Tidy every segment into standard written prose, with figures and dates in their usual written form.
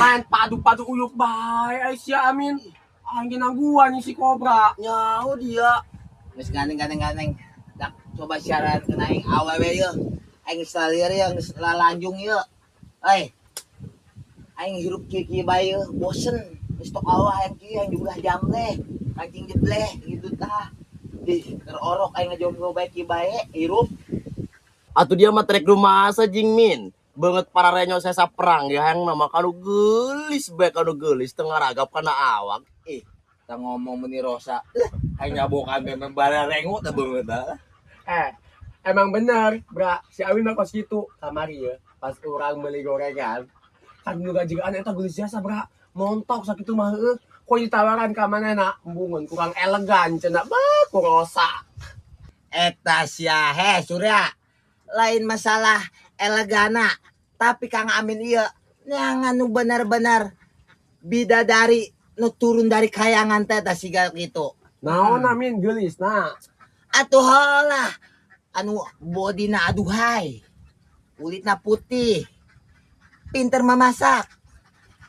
Man, padu-padu uyuk bae ay siya amin. Ang ginagawa ni si Cobra. Nyaho dia. Geus ganeng. Dak coba syarat kena aing awewe yeuh. Aing salir yang lalanjung yeuh. Aing hirup kieu bae yeuh, bosen. Geus tok Allah yang kieu yang jumlah jam leh. Kancing jebleh gitu tah. Keur orok aing ngajomblo bae kieu bae hirup. Atuh dia mah trek rumah asa jing Min. Banget para renyo sesa perang ya yang nama kanu gelis tengah ragap kana awak. Kita ngomong meni Rosa. Hanya bukan memang bara rengo teh beungeut dah. Emang bener, bra. Si Awin mah kos gitu. Kamari ya, pas urang beli gorengan. Kan juga jigaan eta gelis jasa, bra. Montok sakitu mah heuh. Kok ditawaran ka manehna? Embungeun kurang elegan cenah. Bah, ku Rosa. Eta sia Surya. Lain masalah elegana, tapi Kang Amin ieu nyangan nu benar-benar bidadari nu turun dari kayangan teh tah siga kitu. Naon Amin geulisna? Atuh heula anu bodina aduhai. Kulitna putih. Pinter memasak.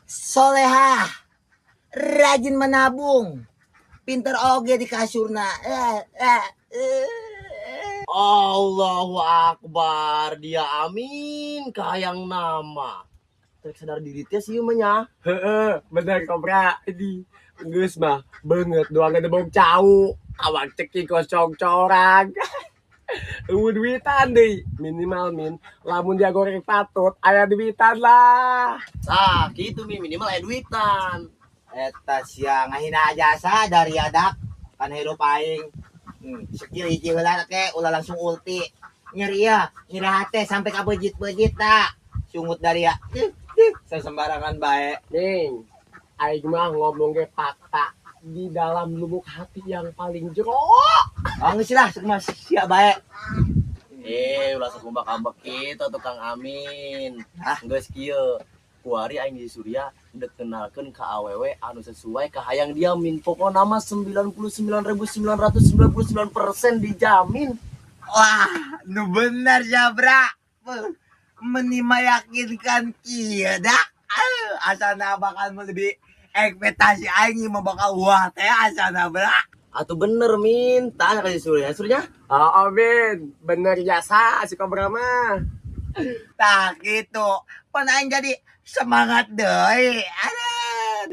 Solehah. Rajin menabung. Pinter oge di kasurna. Allahu Akbar, dia amin kahayang nama. Trek sadar diri teh sih mah nya. Heeh, bener Cobra. Ini geus mah beungeut doang gedebong cau. Awak ceki kosong corang. Duitan deui. Minimal Min, lamun dia goreng patut aya duitan lah. Tah, kitu Mi minimal aya duitan. Eta sia ngahina jasa dari adak kan hirup aing. Sekil hiji heula ke ulah langsung ulti. Nyeri ya, nyeri hate sampai ka beujit-beujit tak. Sungut dari ya. Sembarangan bae. Ning, aing mah ngomong ge fakta di dalam lubuk hati yang paling jero. Geus lah mas sia bae. Ulah sok ngumbak-ambek kitu tukang Amin. Geus kieu. Kuari aing di Surya dek kenalkeun ka awewe anu sesuai kahayang dia Min. Pokona mah 99.999% dijamin. Wah, nu bener Jabra. Meni meyakinkan kieu dah. Asana bakal lebih ekspektasi aing mah bakal wah teh asana bra. Atuh bener Min, tanya ka di Surya. Surya? Min, bener jasa si Cobra mah. Tah gitu. Pan aing jadi semangat deui.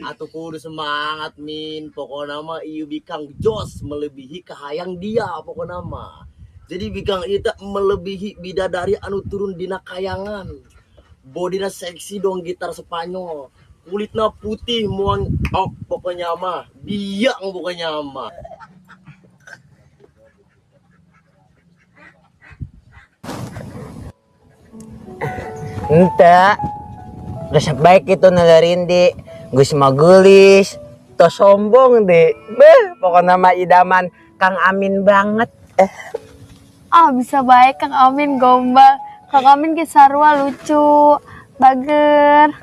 Atuh kudu semangat Min. Pokona mah ieu bikang jos melebihi kahayang dia pokona mah. Jadi bikang ieu teh melebihi bidadari anu turun dina kayangan. Bodina seksi dong gitar Spanyol. Kulitna putih moan pokoknya mah. Biang pokoknya mah. Ente resep baik itu nalerin di Gus Magelis to sombong deh pokoknya mah idaman Kang Amin banget. Bisa baik Kang Amin gombal. Kang Amin ge sarua lucu bager.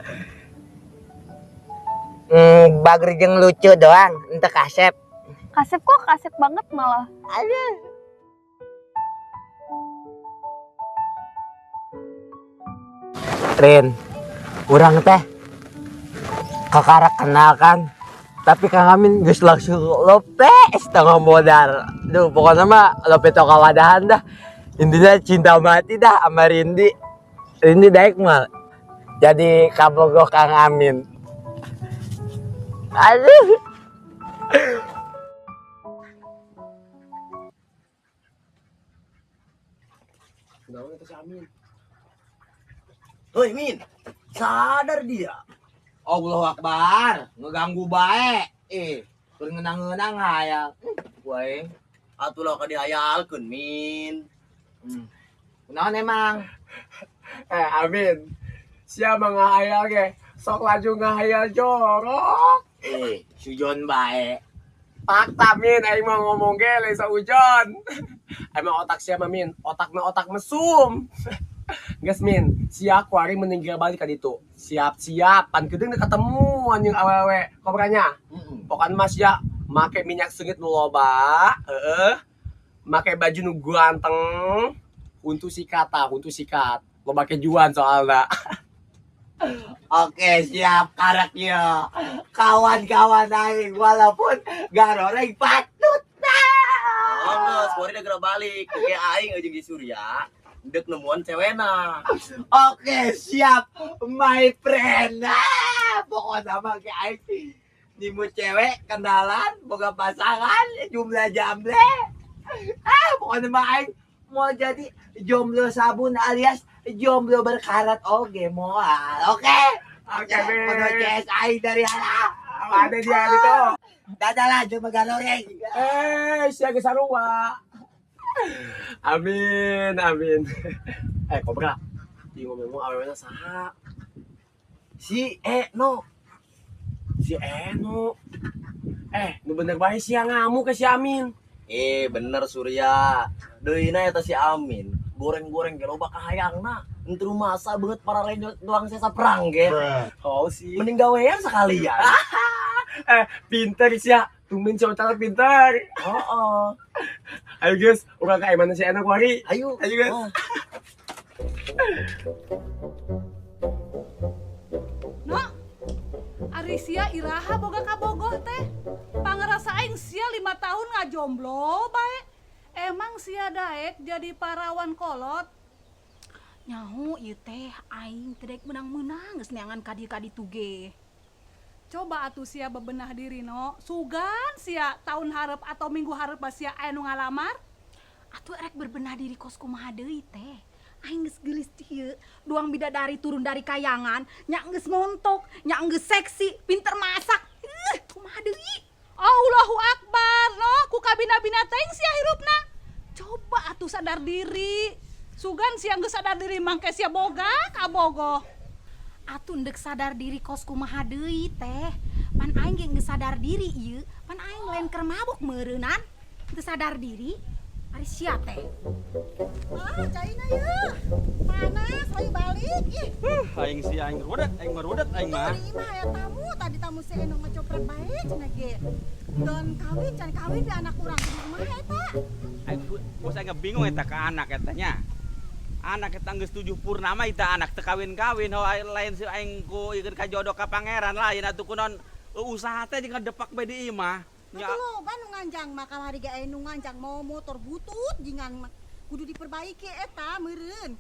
Bager jeung lucu doang ente kasep. Kasep kok kasep banget malah. Rin, urang teh kakara kenal kan, tapi Kang Amin geus langsung lopes setengah modal. Duh, pokoknya mah lope teu kawadahan dah. Intinya cinta mati dah sama Rindi. Rindi daek mal. Jadi kabogoh Kang Amin. Aduh. Naon eta si Amin? Hoi Min, sadar dia. Allahu Akbar, ngeganggu bae. Keur ngeunang-ngeunang hayang. Wae, atuh lah ka dihayalkeun Min. Kunaon emang? Amin, sia mah ngahayal ge. Sok laju ngahayal jorok. Sujon bae. Fakta Min, aing mah ngomong ge lain saujon. Emang otak sia mah Min, otakna otak mesum. Guys Min, si Aquari meninggal balik kan itu. Siap-siap, pan kedeng ketemu anjing awewe. Kobranya. Pokoknya mas ya, make minyak sengit nu loba, make baju nu ganteng, untuk sikat. Lo make juan soalnya. Oke, siap karaknya. Kawan-kawan aing walaupun garoreng patut. Oh, sorry udah gerak balik. Oke, aing ujung di Surya. Dek nemuan cewena. Oke, siap my friend. Pokoknya mah kayak aing nimu cewek kenalan, boga pasangan, jumlah jamble. Pokoknya mah aing mau jadi jomblo sabun alias jomblo berkarat oge moal. Oke? Oke, Podcast aing dari Hala. Ada dia gitu. Dadah lah, cuma galoreng. Siaga sarua. Amin. Kobra. Di ngomong awalnya saha. Si Eno. Nu bener bae sia ngamu ke si Amin. Bener Surya. Deuna eta si Amin. Goreng-goreng ge loba kahayangna. Entu masa banget para lain doang sesa perang ge. Oh sih. Mending gawean sekalian. Pinter sih ya. Tumben cowok pinter. Oh. Ayo guys, urang ka mana si enak wari. Ayo guys. No, ari sia iraha boga kabogoh teh. Pangerasa aing sia 5 tahun ngajomblo bae. Emang sia daek jadi parawan kolot. Nyaho ieu teh aing teu daek menang-menang geus neangan ka dieu ka ditu ge. Coba atuh sia bebenah diri no. Sugan sia tahun hareup atau minggu hareup sia anu ngalamar. Atuh rek berbenah diri kos kumaha deui teh. Aing geus geulis ieu, doang bidadari turun dari kayangan, nya geus montok, nya geus seksi, pinter masak. Kumaha deui? Allahu Akbar no, ku kabina-bina teuing sia hirupna. Coba atuh sadar diri. Sugan sia geus sadar diri mangke sia boga kabogoh. Atuh ndek sadar diri kos kumaha deui teh. Pan aing ge geus sadar diri ieu, pan aing lain keur mabuk meureunan. Teu sadar diri, ari sia teh. Caina yeuh. Panas, ayo balik. Ih, Aing si aing merudet aing mah. Ih mah aya tamu, tadi tamu si Eno ngecopret bae cenah ge. Dan kawin can kawin di anak urang di rumah eta. Aing bos aing bingung eta ka anak eta nya. Anak eta geus 7 purnama eta anak teu kawin-kawin ho lain si aing ku ikeun ka jodoh ka pangeran lain atuh kunaon usaha teh jeung depak bae di ieu mah. Nya loba nu nganjang mah kamari ge aya nu nganjang mau motor butut jingan mah kudu diperbaiki eta meureun.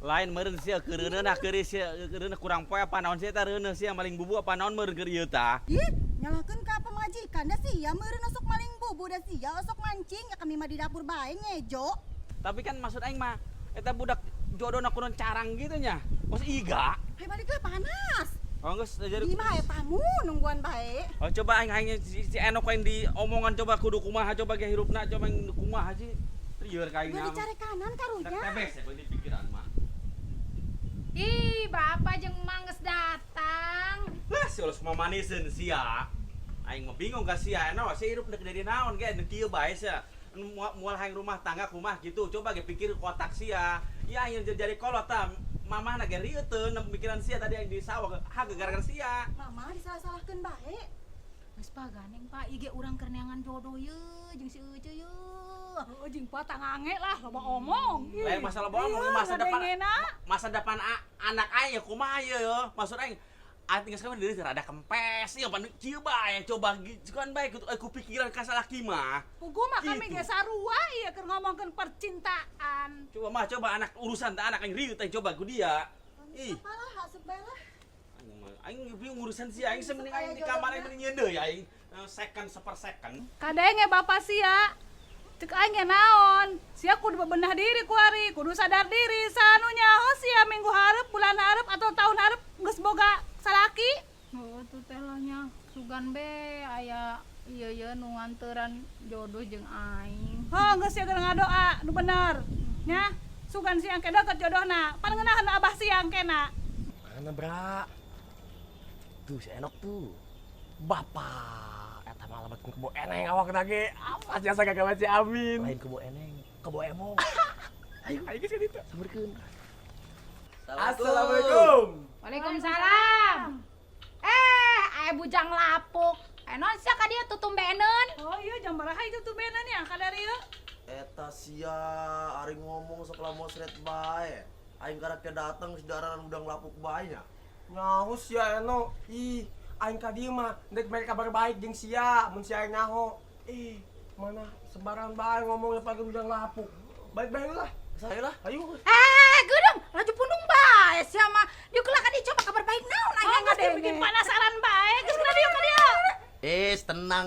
Lain meureun sia keureunna keuris sia keureunna kurang poe apa naon sia eta reuneus sia maling bubu apa naon meureun keur ieu tah. Ih, nyalakeun ka pamajikan da sia meureun osok maling bubu da sia osok mancing ya kami mah di dapur bae ngejo. Tapi kan maksud aing mah eta budak jodohna kunaon carang gitu nya. Pos iga. Hai balik lah panas. Oh geus jadi Di mah aya tamu nungguan bae. oh coba aing si Eno kain di omongan coba kudu kumaha coba ge hirupna coba kumaha sih. Lieur ka aing. Gua dicari kanan karunya. Tebes ya di pikiran mah. Ih, bapak jeung mang geus datang. Lah si ulah semua maniseun sia. Aing mah bingung ka sia Eno si hirup deuk dari naon ge nu kieu bae sia. Mual hayang rumah tangga kumaha gitu coba ge pikir kotak sia. Ya aing jadi kolot tah. Mamah na ge rieu teu pikiran sia tadi aing di sawah haga gara-gara sia. Mama disalah-salahkeun bae. Geus paganeng Pak, ieu ge urang keur neangan jodoh yeuh jeung si Ece yeuh. Oh, jeung patangange lah loba omong. Lain masalah bohong masa depan anak aing kumaha ieu maksud aing aing geus kawin deui rada kempes ieu pan kieu bae coba kan bae ku pikiran ka salaki mah. Pugu mah kami ge sarua ieu keur ngomongkeun percintaan. Coba anak urusan teh anak aing rieu teh coba ku dia. Ih, Apalah haseup bae lah. aing bingung urusan si aing sementing aing di kamar aing mending nyeundeui aing second per second. Kadenge bapak sia. Cek aing ge naon? Sia kudu bebenah diri kuari, kudu sadar diri sanunya oh sia minggu hareup, bulan hareup atau tahun hareup geus boga salaki. Oh, tuh teh lah nya sugan be aya ieu nu nganteran jodoh jeung aing. Oh, geus sia ngadoa nu bener. Nya, sugan siang ke deket jodohna. Pan ngeunaheun abah siang kena. Mana bra? Tuh si Enok tuh. Bapak. Eta mah alamat kebo eneng awak ge. Apa jasa kagak si Amin. Lain kebo eneng, kebo emong. Ayo geus ka ditu. Sabarkeun. Assalamualaikum. Waalaikumsalam. Aya bujang lapuk. Non sia ka dia tutumbeneun. Oh iya jam baraha itu tuh benan ya kadari ya. Eta sia ari ngomong sekolah mosret bae. Aing karake datang sedaran udang lapuk bae nya. Nyahus ya eno. Ih, aing ka dieu mah dek mere kabar baik jeung sia, mun sia nyaho. Mana sembarangan bae ngomongnya pagi udang lapuk. Baik-baik lah. Saya lah. Ayo. Gudung, laju pundung bae sia mah. Dieu kela ka dicoba kabar baik naon aya Oh, ngadenge. mesti bikin penasaran bae. Geus kana dia ka dia. Tenang.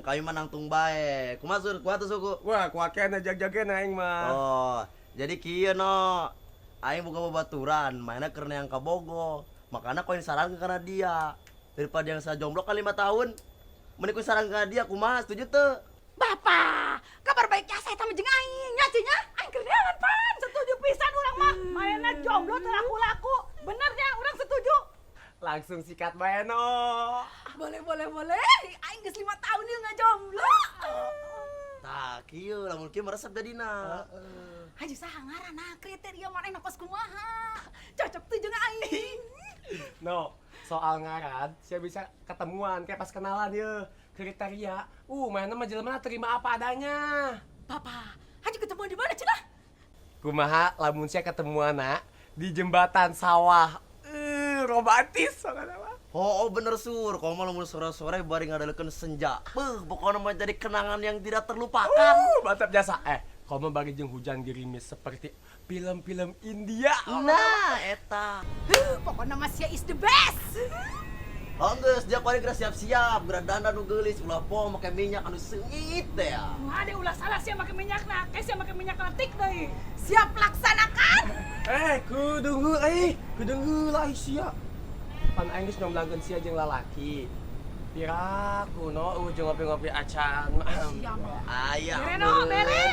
Kami menang tung bae. Kumaha sur kuat suku. Wah, kuakeun jag-jageun aing mah. Oh, jadi kieu no. Aing buka babaturan, mainnya karena yang kabogo. Makanya koin saran karena dia. Daripada yang saya jomblo kan 5 tahun. Mending koin saran karena dia, kumaha setuju tuh? Bapak, kabar baiknya saya tama jeung aing nya cenah. Aing kerdeangan pan. Setuju pisan urang mah. Mainna jomblo teu laku-laku. Benernya urang setuju. Langsung sikat bae no. Boleh. Aing geus 5 tahun ieu ngajomblo. Tah, kieu lamun kieu meresep dadina. Haji saha ngaranna kriteria manehna kos kumaha? Cocok tuh jeung aing. No, soal ngaran, saya bisa ketemuan kayak pas kenalan ya kriteria. Mana mah jelema terima apa adanya. Papa, haji ketemu di mana cenah? Kumaha lamun saya ketemuan di jembatan sawah. Romantis soalnya mah. Oh, bener sur, kalau mau lamun sore-sore bari ngadalekeun senja. Pokoknya mah jadi kenangan yang tidak terlupakan. Mantap jasa. Kalau mau bagi jeung hujan gerimis seperti film-film India. Nah, eta. Pokoknya Mas Sia is the best. Geus dia paling geus siap-siap, geura dandan nu geulis ulah poe make minyak anu seungit teh ya. Ada ulah salah sia make minyakna, kayak sia make minyak letik deui. Siap laksanakan. Kudu lah sia. Pan aing geus nyomblangkeun sia jeung lalaki. Piraku no ujung ngopi-ngopi acan. Aya. Bere.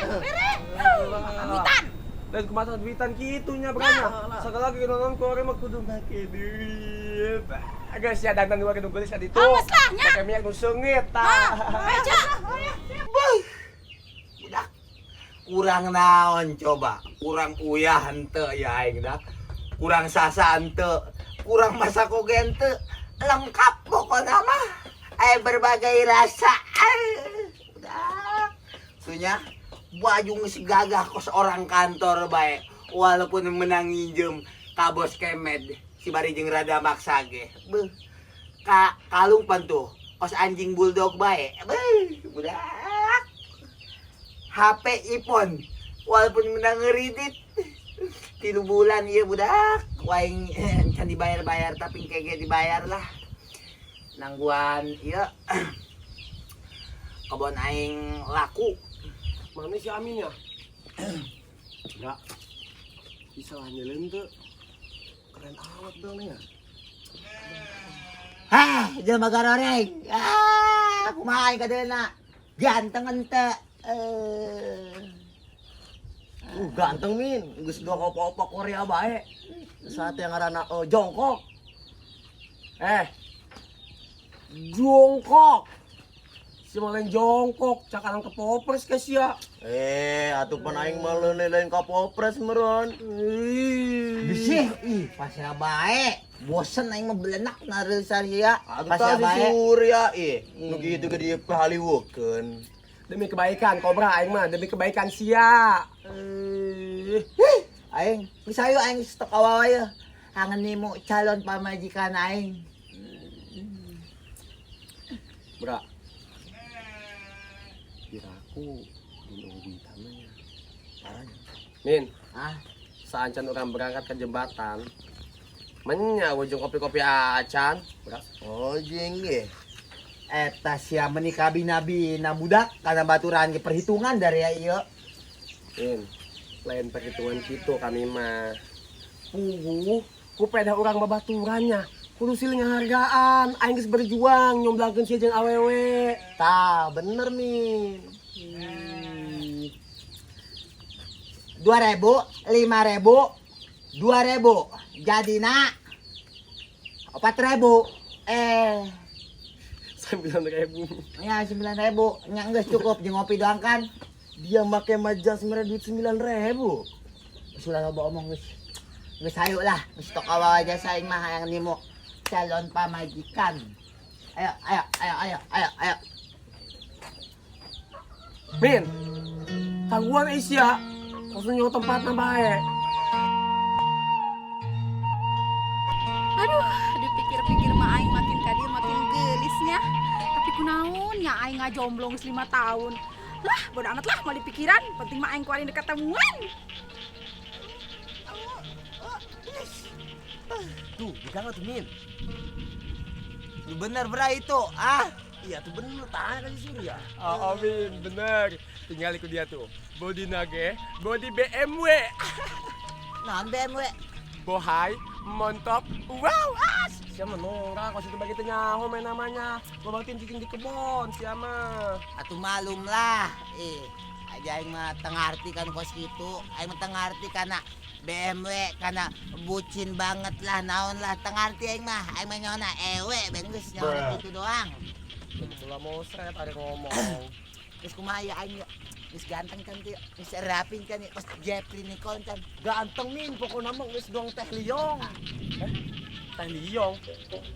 Pamitan. Dan kemata duitan kitunya berana. Segala lagi nonton Korea mah kudu make duit. Agak sia dandan dua gedung gelis tadi tuh. Awas lah, nya. Pakai minyak nu seungit tah. Aja. Budak. Kurang naon coba? Kurang uyah henteu ya aing dah. Kurang sasa henteu. Kurang masak oge henteu. Lengkap pokoknya mah. Berbagai rasa. Budak. Sunya baju geus gagah kos orang kantor bae. Walaupun menang nginjem ka bos kemed si bari jeung rada maksa ge. Beuh. Kalung pan tuh kos anjing bulldog bae. Beuh, budak. HP iPhone walaupun menang ngeridit 3 bulan ieu budak. Waing can dibayar tapi kege dibayar lah. Nangguan ieu kebon aing laku. Mana si Amin ya? Enggak. Bisa nyeleun teu. Keren amat dong ya. Jelema garoreng. Kumaha aing kadeuna? Ganteng henteu. Ganteng min, geus dua opa-opa Korea bae. Saat yang ngaranna jongkok. Jongkok. Si Malen jongkok, cakalang ke popres ke sia. Atuh pan aing mah leun ka popres meureun. Bisih, pasnya bae. Bosen aing mah belenak nareu saria. Atuh tah si Surya nu kitu ge dieu haliweukeun. Demi kebaikan Kobra aing mah, demi kebaikan sia. Aing, misayo aing stok awawa ya. Hangen nimo calon pamajikan aing. Bra. Kiraku dino duitannya. Parahnya. Min, saancan orang berangkat ke jembatan. Menya ujung kopi-kopi acan, bra. Oh jeung ge. Eta sia menikah bina-bina budak kana baturan ge perhitungan dari ieu. Min, lain perhitungan kitu kami mah. Ku peda urang babaturannya. Kudu silih ngahargaan, aing geus berjuang nyomblangkeun sia jeung awewe. Tah, bener Min. 2.000, 5.000, 2.000. Jadina 4.000. 9.000. Ya 9.000. Nya geus cukup jeung ngopi doang kan. Dia make majas mere duit 9.000. Sudah loba omong geus. Geus hayu lah, geus tok awawa jasa aing mah hayang nimo calon pamajikan. Ayo. Min, taguan Asia, langsung nyawa tempat na baik. Aduh, dipikir-pikir mah aing makin kadir makin gelisnya. Tapi kunaon nya aing ngajomblong 5 tahun. Lah, bodo amat lah mau dipikiran, penting mah aing kuarin dekat temuan. Tuh, bukan tuh Min. Lu bener bra itu. Iya tuh bener, tahan kan Surya. Amin, bener. Tinggal ikut dia tuh. Body nage, body BMW. Nah, BMW. Bohai, montok, wow, siapa nora, kau situ begitu nyaho main namanya. Babatin cicing di kebon, siapa? Atuh malum lah. Aja aing mah tengah arti kan kos gitu. Aing mah tengah arti karena BMW karena bucin banget lah naon lah tengah arti aing mah nyona ewe bengus nyona gitu doang. Mula mau seret ada ngomong. Terus kumaha ya aing geus ganteng kan teh, geus rapin kan ya, geus Jeffrey Nicole kan. Ganteng min, pokoknya mah geus dong teh liong. Teh liong.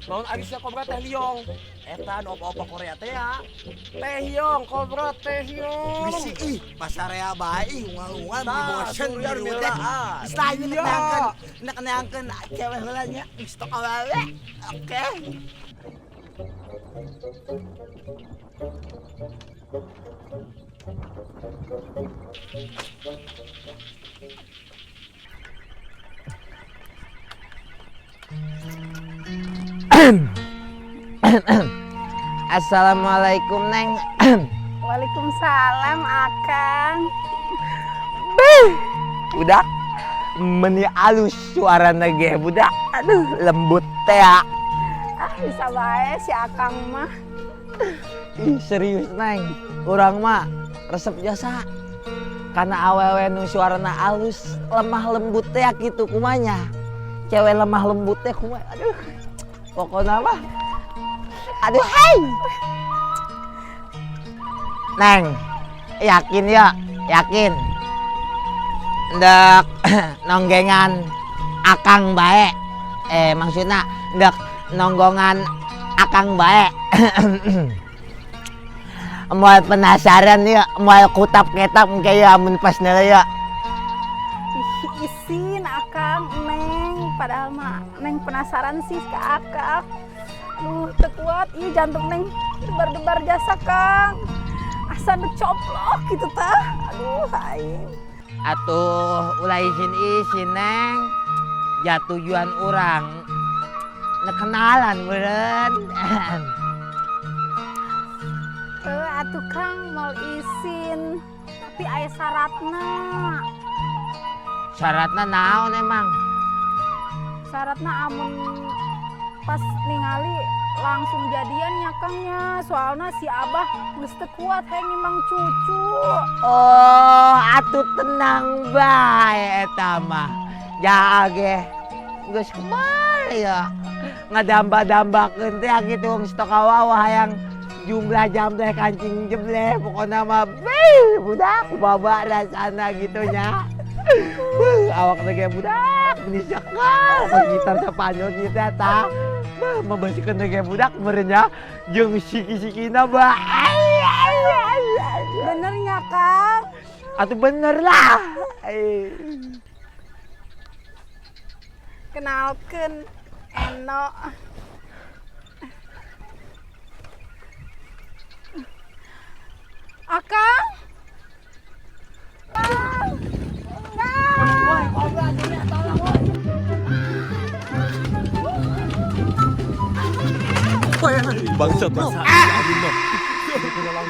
Naon Arisia Kobra teh liong. Eta nu opa-opa Korea teh ya. Teh liong, Kobra teh liong. Bisi pasarea bae ungal-ungal di bosen Surya di Mila. Setelah ini nak neangkeun cewek heula nya geus tok awewe. Oke. Assalamualaikum Neng. Waalaikumsalam, Akang. Budak meni alus suarana ge budak. Aduh lembut teh ya. Bisa bae si Akang mah. Ih, serius Neng. Urang mah resep jasa. Karena awewe nu suarana alus, lemah lembut teh kitu kumanya. Cewek lemah lembut teh kumaha. Aduh. Pokoknya mah aduh hai. Neng, yakin ya? Yakin? Ndak nonggengan akang bae. Maksudnya ndak nonggongan akang bae. Moal penasaran ya, moal kutap-ketap kayak amun pas ya. Isin Akang, Neng. Padahal mah Neng penasaran sih ke Akang. Aduh, tekuat. Ih, jantung Neng debar-debar jasa, Kang. Asa nu coplok gitu tah. Aduh, aing. Atuh ulah isin Neng. Ya tujuan orang kenalan beren. Atuh Kang mau isin. Tapi aya syaratna. Syaratnya naon emang? Syaratna amun pas ningali langsung jadian ya Kangnya. Soalnya si Abah geus teu kuat hayang nimang cucu. Oh, atuh tenang bae eta mah. Jage geus kumaha ya. Ngadamba-dambakeun teh kitu wong stok awawa hayang jumlah jam teh kancing jebleh pokona mah budak baba rasana gitu nya. Awak teh budak benisyak kan gitar Spanyol kita tah. Membasikeun teh budak merenya jeung siki-sikina ba. Bener nya Kang? Atuh bener lah. Kenalkeun Eno. Akang? Bangsat, Mas. Aduh, no. Itu dalam